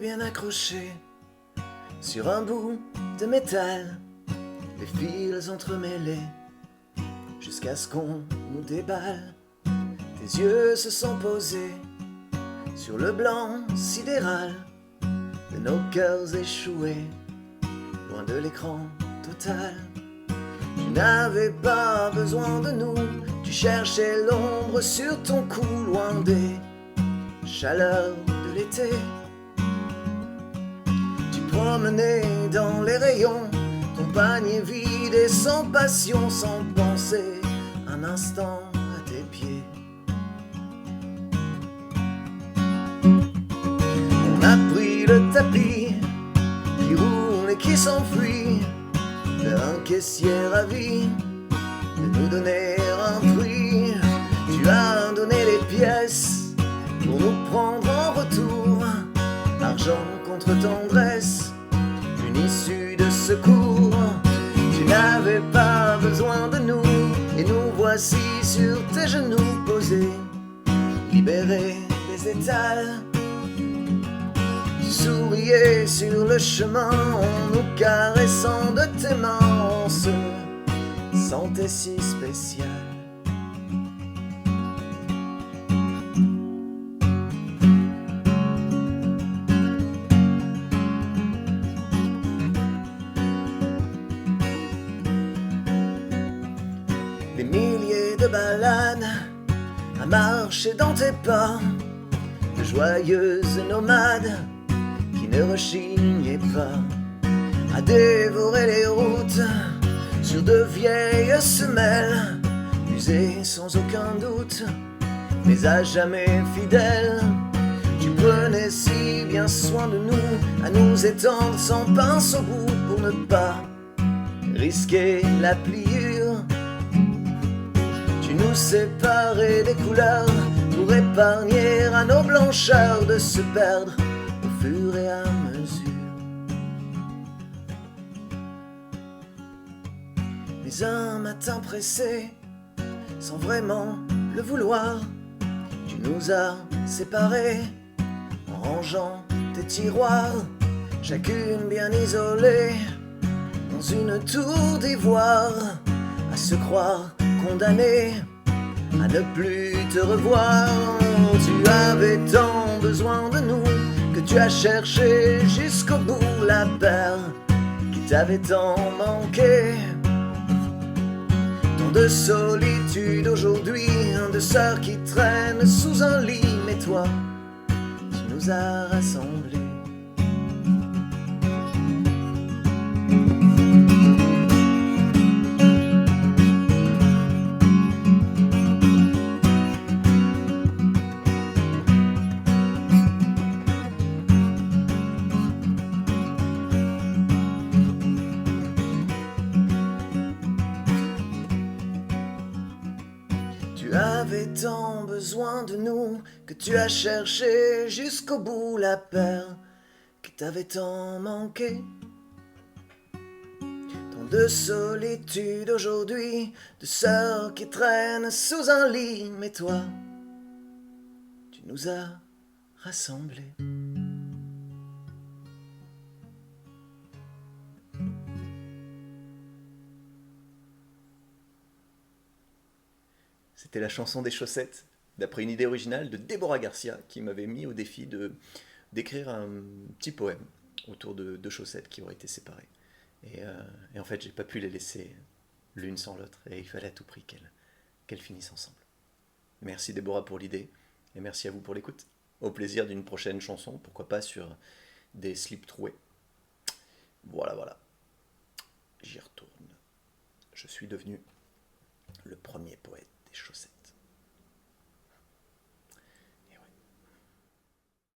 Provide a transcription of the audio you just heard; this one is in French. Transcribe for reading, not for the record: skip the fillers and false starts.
bien accroché sur un bout de métal, les fils entremêlés, jusqu'à ce qu'on nous déballe. Tes yeux se sont posés sur le blanc sidéral de nos cœurs échoués, loin de l'écran total. Tu n'avais pas besoin de nous, tu cherchais l'ombre sur ton cou, loin des chaleurs de l'été. Tu promenais dans les rayons, ton panier vide et sans passion, sans penser un instant à tes pieds. On a pris le tapis qui roule et qui s'enfuit vers un caissier ravi de nous donner un prix. Tu as donné les pièces pour nous prendre en retour, argent contre tendresse, une issue de secours. Tu n'avais pas besoin de nous, et nous voici sur tes genoux posés, libérés des étals. Tu souriais sur le chemin en nous caressant de tes mains, on se sentait si spécial. Des milliers de balades à marcher dans tes pas, de joyeuses nomades qui ne rechignaient pas à dévorer les routes sur de vieilles semelles, usées sans aucun doute, mais à jamais fidèles. Tu prenais si bien soin de nous, à nous étendre sans pince au bout pour ne pas risquer la pliure. Tu nous séparais des couleurs pour épargner à nos blancheurs de se perdre au fur et à mesure. Mais un matin pressé, sans vraiment le vouloir, tu nous as séparés en rangeant tes tiroirs, chacune bien isolée dans une tour d'ivoire, à se croire condamnée à ne plus te revoir. Tu avais tant besoin de nous que tu as cherché jusqu'au bout la paire qui t'avait tant manqué. Tant de solitude aujourd'hui, de sœurs qui traînent sous un lit, mais toi, tu nous as rassemblés. Tu avais tant besoin de nous que tu as cherché jusqu'au bout la paire qui t'avait tant manqué. Tant de solitude aujourd'hui, de sœurs qui traînent sous un lit, mais toi, tu nous as rassemblés. C'était la chanson des chaussettes, d'après une idée originale de Deborah Garcia, qui m'avait mis au défi d'écrire un petit poème autour de chaussettes qui auraient été séparées. Et en fait, j'ai pas pu les laisser l'une sans l'autre, et il fallait à tout prix qu'elles finissent ensemble. Merci Deborah pour l'idée, et merci à vous pour l'écoute. Au plaisir d'une prochaine chanson, pourquoi pas sur des slips troués. Voilà. J'y retourne. Je suis devenu le premier poète des chaussettes.